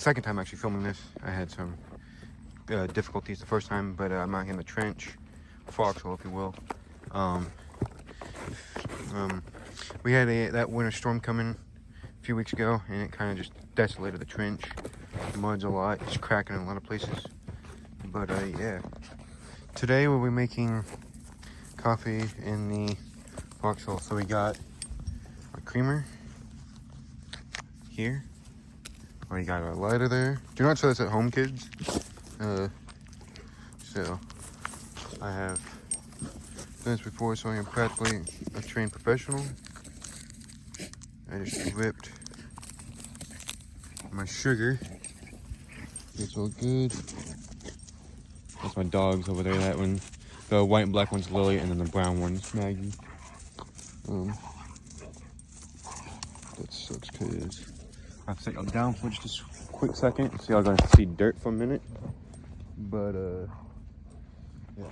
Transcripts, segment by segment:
second time actually filming this. I had some difficulties the first time, but I'm out here in the trench, Foxhole, if you will. We had that winter storm coming a few weeks ago, and it kind of just desolated the trench. The mud's a lot, it's cracking in a lot of places. But yeah, today we'll be making coffee in the Foxhole. So we got our creamer here. We got our lighter there. Do not try this at home, kids. So I have done this before, so I am practically a trained professional. I just whipped my sugar. It's all good. That's my dogs over there. That one, the white and black one's Lily, and then the brown one's Maggie. That sucks because I have to set y'all down for just a quick second. So y'all gonna see dirt for a minute. But yeah.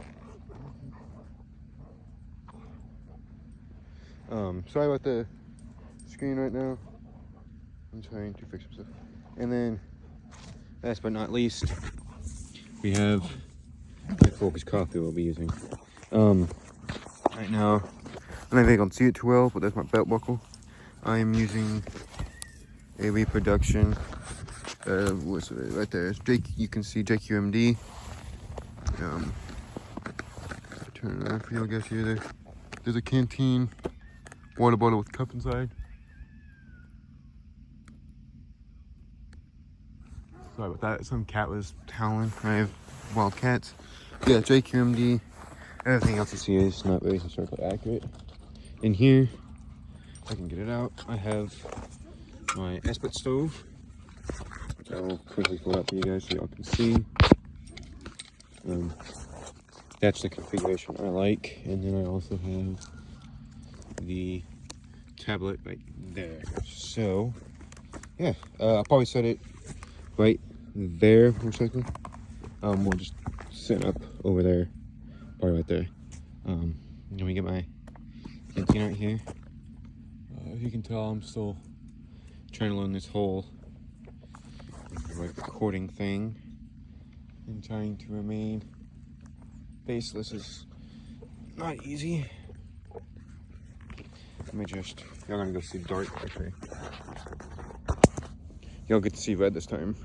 Sorry about the screen right now. I'm trying to fix some stuff. And then, last but not least, we have the Focus coffee we'll be using. Right now, I don't think I can see it too well, but that's my belt buckle. I am using a reproduction. What's it right there? It's you can see JQMD. Turn it around for you, I guess here. There's a canteen water bottle with cup inside. Sorry about that. Some cat was howling. I have wild cats. Yeah, JQMD. Everything else you see is not very historically accurate. In here, if I can get it out, I have my Esprit stove, which I will quickly pull out for you guys so y'all can see. That's the configuration I like. And then I also have the tablet right there. So, yeah, I'll probably set it right there, most likely. We'll just set up over there, probably right there. Let me get my canteen out here. As you can tell, I'm still trying to learn this whole recording thing and trying to remain faceless is not easy. Let me just, y'all gonna go see dark, actually. Y'all get to see red this time.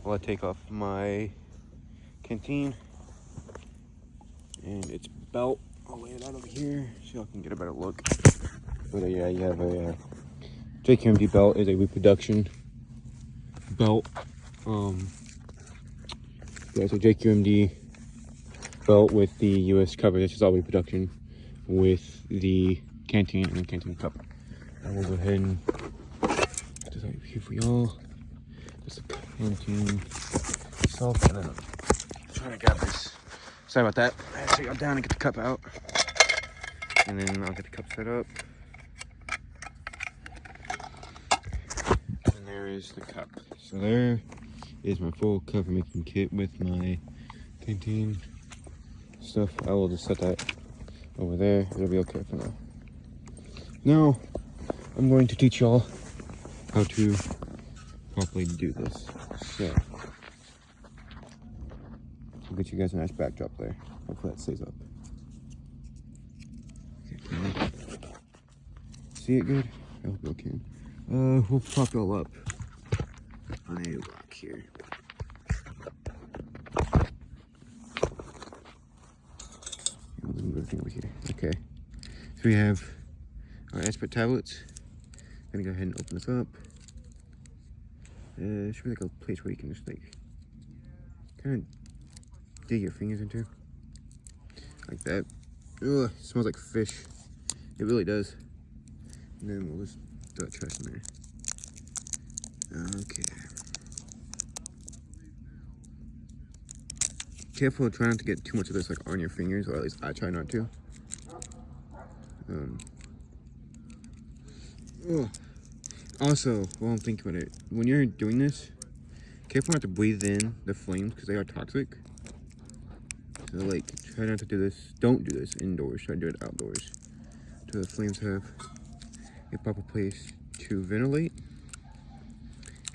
While I take off my canteen and its belt, I'll lay it out over here so y'all can get a better look. But yeah, you have a JQMD belt is a reproduction belt. Yeah, it's a JQMD belt with the US cover. This is all reproduction with the canteen and the canteen cup. And we'll go ahead and put this right here for y'all. Just the canteen itself, and then I'm trying to grab this. Sorry about that. I had to take it down and get the cup out. And then I'll get the cup set up. And there is the cup. So there is my full cover making kit with my canteen stuff. I will just set that over there. It'll be okay for now. Now, I'm going to teach y'all how to properly do this. So, we'll get you guys a nice backdrop there. Hopefully that stays up. Okay, see it good? I hope y'all can. We'll prop it all up on a rock here. Everything over here. Okay, so we have our Esprit tablets. I'm gonna go ahead and open this up. It should be like a place where you can just like kind of dig your fingers into, like that. Ugh, it smells like fish. It really does. And then we'll just throw that trash in there. Okay. Careful, try not to get too much of this like on your fingers, or at least I try not to. Also, while I'm thinking about it, when you're doing this, careful not to breathe in the flames because they are toxic. So like, try not to do this. Don't do this indoors. Try to do it outdoors. So the flames have a proper place to ventilate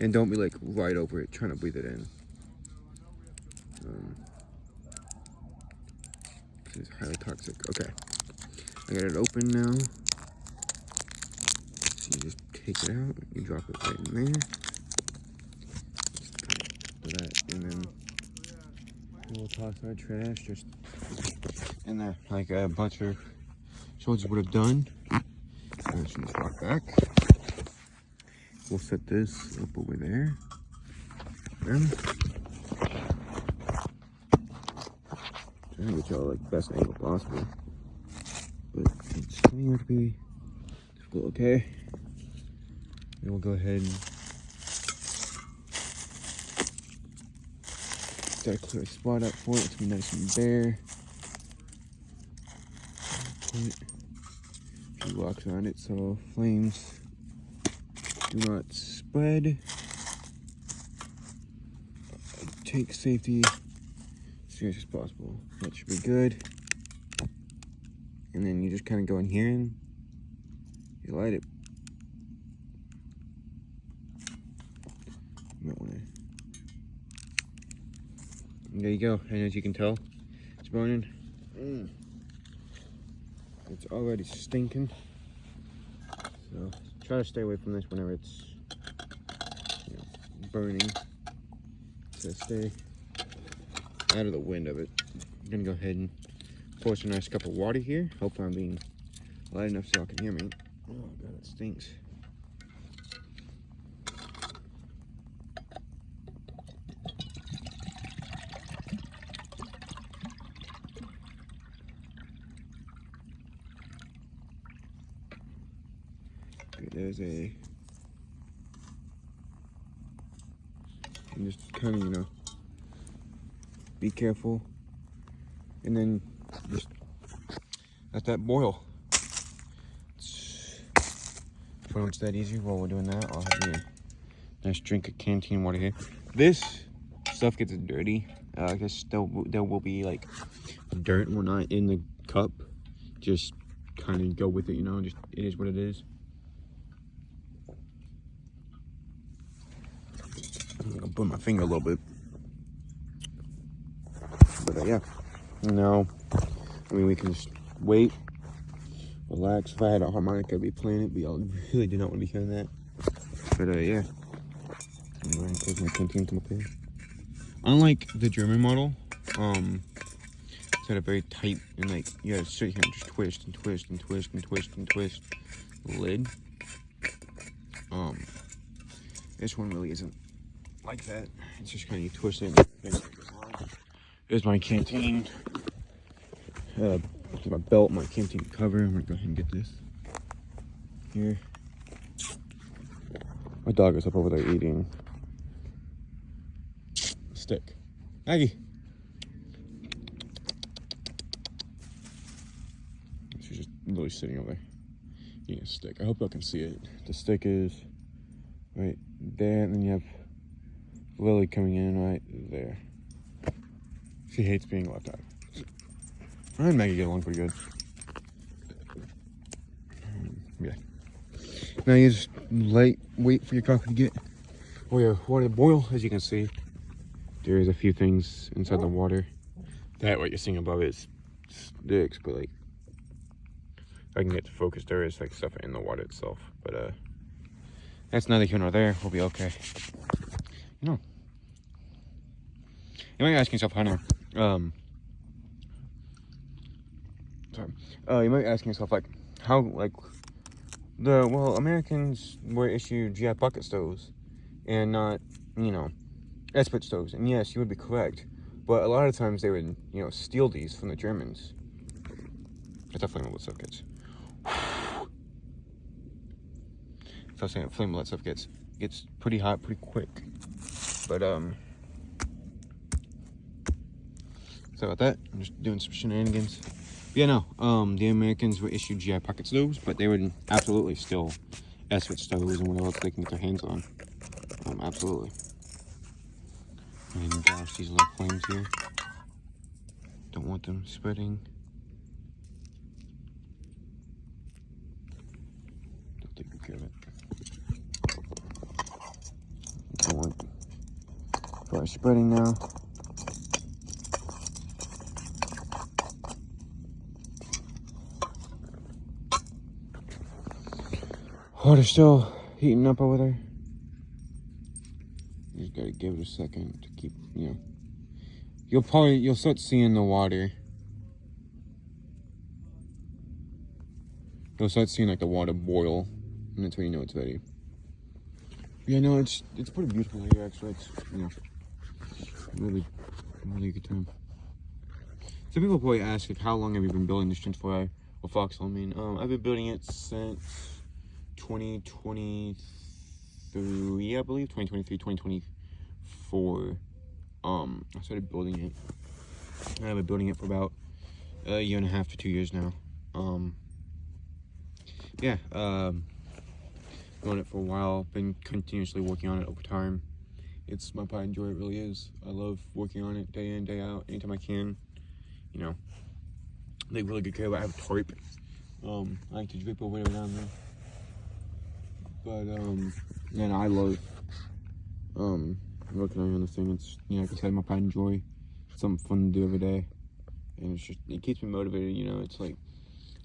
And don't be like right over it trying to breathe it in. This is highly toxic. Okay, I got it open now. So you just take it out, you drop it right in there. Just that, and then a little toxic trash just in there, like a bunch of soldiers would have done. Let's just walk back. We'll set this up over there. Then trying to get y'all like best angle possible, but it's going to be difficult. Okay, then we'll go ahead and gotta clear a spot up for it. It's gonna be nice and bare. Put a few rocks around it so flames do not spread. Take safety as serious as possible. That should be good. And then you just kind of go in here and you light it. That way. And there you go. And as you can tell, it's burning. It's already stinking. So try to stay away from this whenever it's burning. So stay out of the wind of it. I'm gonna go ahead and pour some nice cup of water here. Hopefully I'm being loud enough so y'all can hear me. Oh god, that stinks. Okay, there's a, and just kind of, you know, be careful, and then just let that boil. Pretty much that easy. While we're doing that, I'll have you a nice drink of canteen water here. This stuff gets dirty. I guess there will be like dirt and whatnot in the cup. Just kind of go with it, you know. Just it is what it is. I'm gonna burn my finger a little bit. But yeah, no, I mean, we can just wait, relax. If I had a harmonica, I'd be playing it, but y'all really do not want to be hearing that. But yeah, I'm going to close my canteen, come up here. Unlike the German model, it's had a very tight, and like, you gotta sit here and just twist and twist and twist and twist and twist the lid. This one really isn't like that. It's just kind of, you twist it and there's my canteen. My belt, my canteen cover. I'm gonna go ahead and get this here. My dog is up over there eating a stick. Maggie. She's just literally sitting over there eating a stick. I hope y'all can see it. The stick is right there, and then you have Lily coming in right there. She hates being left out. I and Maggie get along pretty good. Yeah. Now you just wait for your coffee to get your water to boil. As you can see, there's a few things inside the water. That what you're seeing above it is sticks, but like, if I can get to focus, there is like stuff in the water itself. But that's neither here nor there. We'll be okay. You know, you might ask yourself, Hunter, you might be asking yourself, like, how, like, Americans were issued GI pocket stoves and not, you know, Esprit stoves. And yes, you would be correct, but a lot of times they would, you know, steal these from the Germans. That's how flammable that stuff gets. That's how flammable that stuff gets. Gets pretty hot pretty quick. But, sorry about that. I'm just doing some shenanigans. Yeah, no, the Americans were issued GI pocket stoves, but they would absolutely steal Esprit stoves and whatever else they can get their hands on. Absolutely. And gosh, these little flames here. Don't want them spreading. Don't take good care of it. spreading now. Water's still heating up over there. You just gotta give it a second to keep, you know. You'll start seeing the water. You'll start seeing like the water boil, and that's when you know it's ready. Yeah, no, it's pretty beautiful here actually. It's, you know, really good time. Some people probably ask like, how long have you been building this gentrifier or Foxhole? I mean, I've been building it since 2023, I believe, 2023, 2024. I started building it. I've been building it for about a year and a half to 2 years now. Yeah, doing it for a while. Been continuously working on it over time. It's my pride and joy. It really is. I love working on it day in, day out, anytime I can. You know, they really good care of it. I have a tarp. I like to drip over there down there. But man, I love working on this thing. It's, you know, like I said, my pride and joy. It's something fun to do every day, and it's just, it keeps me motivated. You know, it's like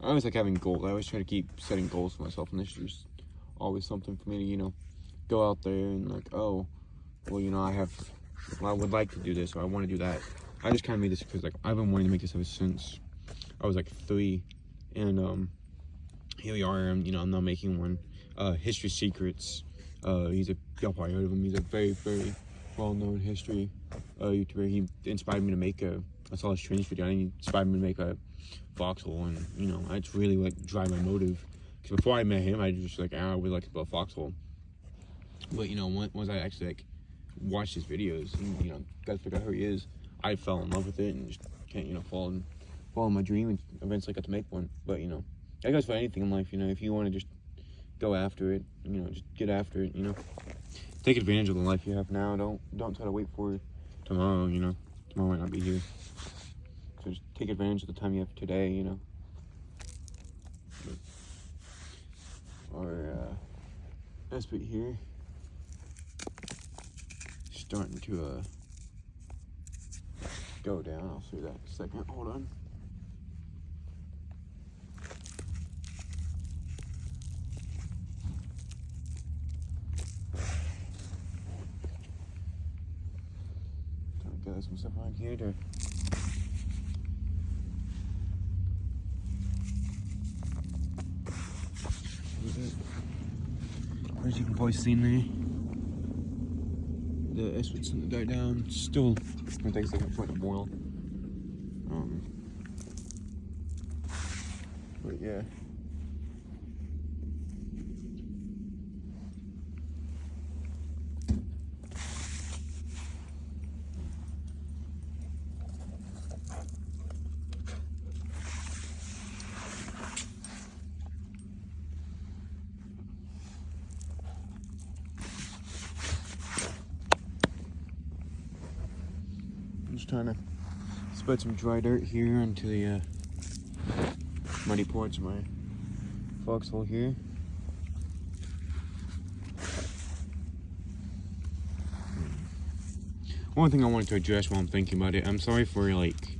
I always like having goals. I always try to keep setting goals for myself, and this is always something for me to, you know, go out there and like, oh, well, you know, I would like to do this, or I want to do that. I just kind of made this because like I've been wanting to make this ever since I was like 3, and here we are. You know, I'm now making one. History Secrets. Y'all probably heard of him. He's a very, very well-known history YouTuber. He inspired me to make I saw his training video, and he inspired me to make a Foxhole, and you know, that's really like drive my motive. Because before I met him, I just like, I would like to build a Foxhole. But you know, once I actually like watched his videos and, you know, got to figure out who he is, I fell in love with it and just can't, you know, follow my dream, and eventually got to make one. But you know, that goes for anything in life. You know, if you want to just go after it, you know, just get after it. You know, take advantage of the life you have now. Don't try to wait for tomorrow. You know, tomorrow might not be here. So just take advantage of the time you have today. You know. Our esprit here starting to go down. I'll show you that in a second. Hold on. Trying to gather some stuff around here to as you can probably see there, the esprit's going to die down. Still, it takes a second for it to boil. But yeah. Just trying to spread some dry dirt here onto the muddy parts of my Foxhole here. One thing I wanted to address while I'm thinking about it, I'm sorry for like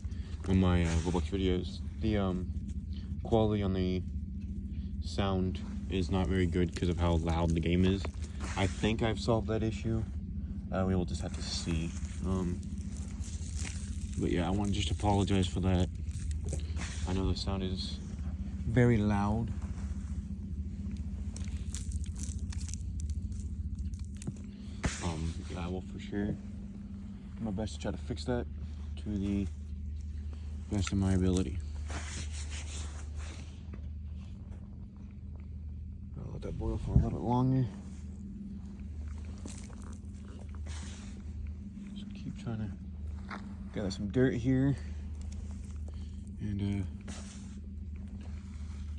on my Roblox videos, the quality on the sound is not very good because of how loud the game is. I think I've solved that issue. We will just have to see. But yeah, I want to just apologize for that. I know the sound is very loud. Yeah, I will for sure do my best to try to fix that to the best of my ability. I'll let that boil for a little bit longer. Just keep trying to gather some dirt here and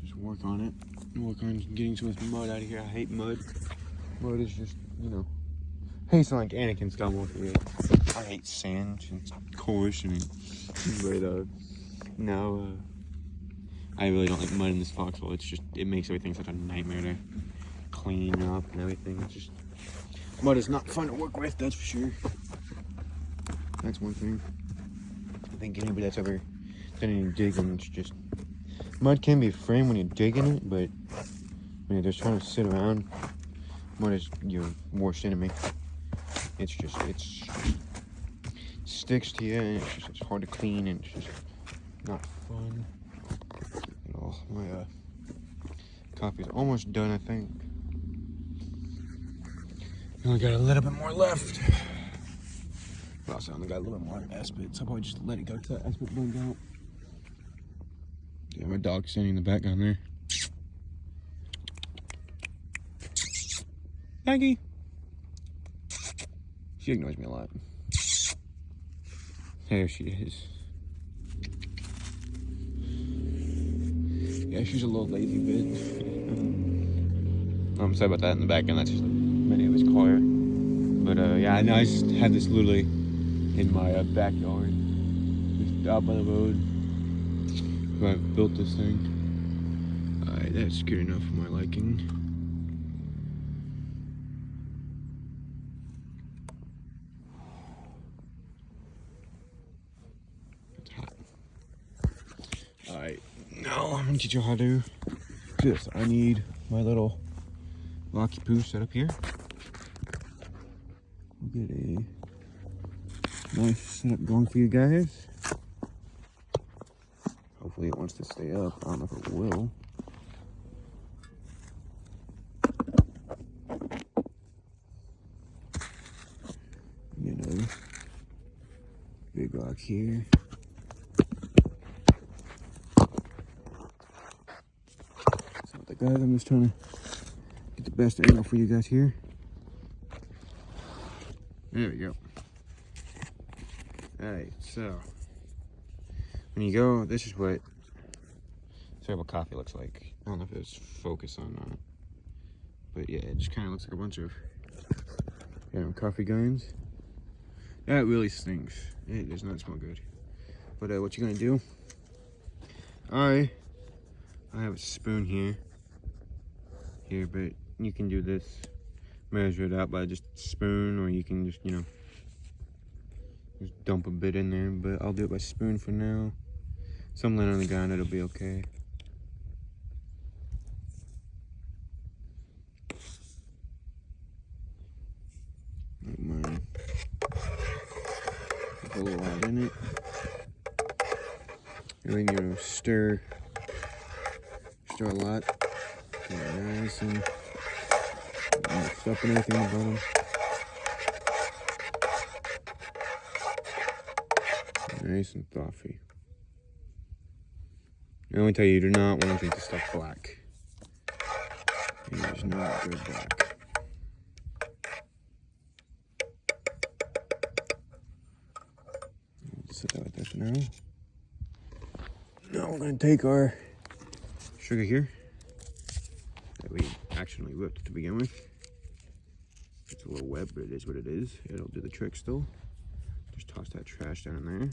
just work on it. Work on getting some of this mud out of here. I hate mud. Mud is just, you know, I hate sound like Anakin Skywalker. I hate sand and coarse, but no, I really don't like mud in this Foxhole. It's just, it makes everything such a nightmare to clean up and everything. It's just, mud is not fun to work with, that's for sure. That's one thing. I think anybody that's ever done any digging, it's just mud can be firm when you're digging it, but when you're just trying to sit around, mud is your worst enemy. It's sticks to you, and it's hard to clean, and it's just not fun at all. My coffee's almost done, I think. Only got a little bit more left. But also, I only got a little bit more aspet, so I'll probably just let it go till that aspet burns out. Yeah, my dog's standing in the background there. Maggie! She ignores me a lot. There she is. Yeah, she's a little lazy bit. I'm sorry about that in the back end. That's just my neighbor's car. But yeah, I just had this literally in my backyard, just out by the road. Where I've built this thing. Alright, that's good enough for my liking. It's hot. Alright, now I'm gonna teach you how to do this. I need my little locky poo set up here. We'll get a nice setup going for you guys. Hopefully it wants to stay up. I don't know if it will. You know, big rock here. So the guys, I'm just trying to get the best angle for you guys here. There we go. Alright, so when you go, this is what cerebral coffee looks like. I don't know if it's focused on it, but yeah, it just kind of looks like a bunch of coffee grinds. That really stinks. It does not smell good. But what you're gonna do? I have a spoon here, but you can do this. Measure it out by just a spoon, or you can just just dump a bit in there. But I'll do it by spoon for now. Something on the ground, it'll be okay. Like mine. Put a little hot in it. And then you're gonna stir a lot. Get it nice and mixed up and everything on the bottom. Nice and frothy. I only tell you, you do not want to drink the stuff black. It is not good black. Set that like that for now. Now we're going to take our sugar here that we accidentally whipped to begin with. It's a little wet, but it is what it is. It'll do the trick still. Just toss that trash down in there.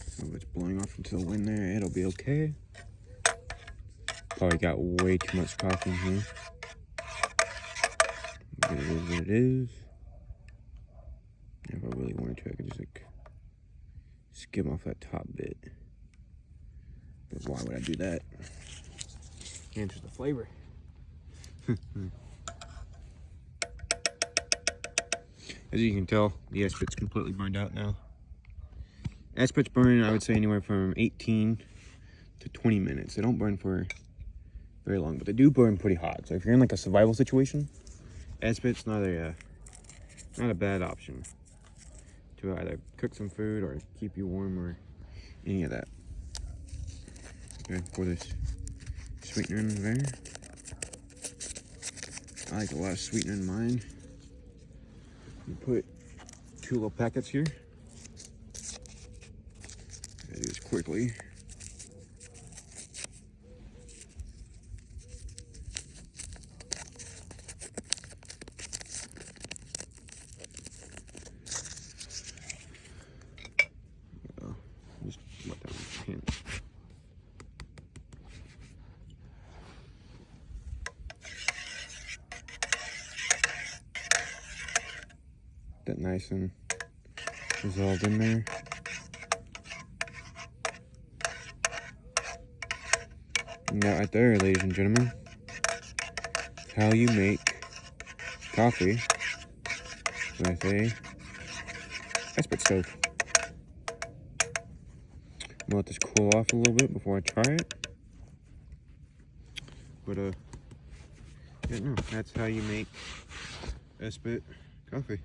So it's blowing off into the wind there. It'll be okay. Probably got way too much coffee in here. But it is what it is. If I really wanted to, I could just skim off that top bit. But why would I do that? Answers the flavor. As you can tell, the aspet's completely burned out now. Aspets burn, I would say, anywhere from 18 to 20 minutes. They don't burn for very long, but they do burn pretty hot. So if you're in like a survival situation, aspet's not a bad option to either cook some food or keep you warm or any of that. Okay, pour this sweetener in there. I like a lot of sweetener in mine. You put 2 little packets here. I do this quickly. Just let that one hint. that nice and dissolved in there. And that right there, ladies and gentlemen, is how you make coffee with a ice stove. I'm gonna let this cool off a little bit before I try it. But yeah, no, that's how you make ice-bit coffee.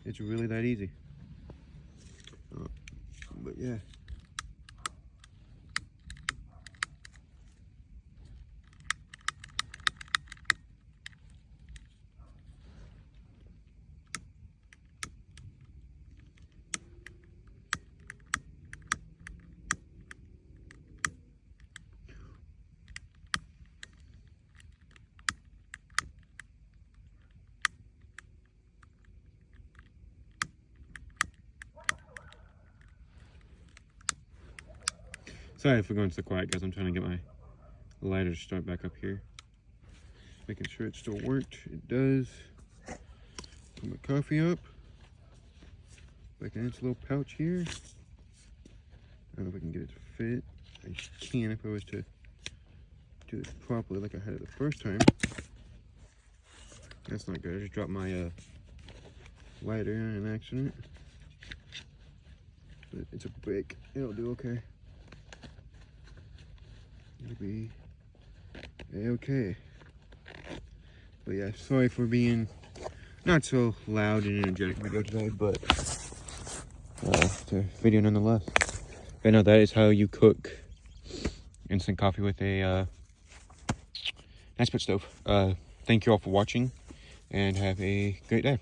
It's really that easy. But yeah. Sorry for going so quiet, guys. I'm trying to get my lighter to start back up here. Making sure it still worked. It does. Put my coffee up. Back in its little pouch here. I don't know if I can get it to fit. I can if I was to do this properly like I had it the first time. That's not good. I just dropped my lighter in an accident. But it's a brick. It'll do okay. It'll be okay. But yeah, sorry for being not so loud and energetic video today, but it's a video nonetheless. I know that is how you cook instant coffee with a nice pit stove. Thank you all for watching and have a great day.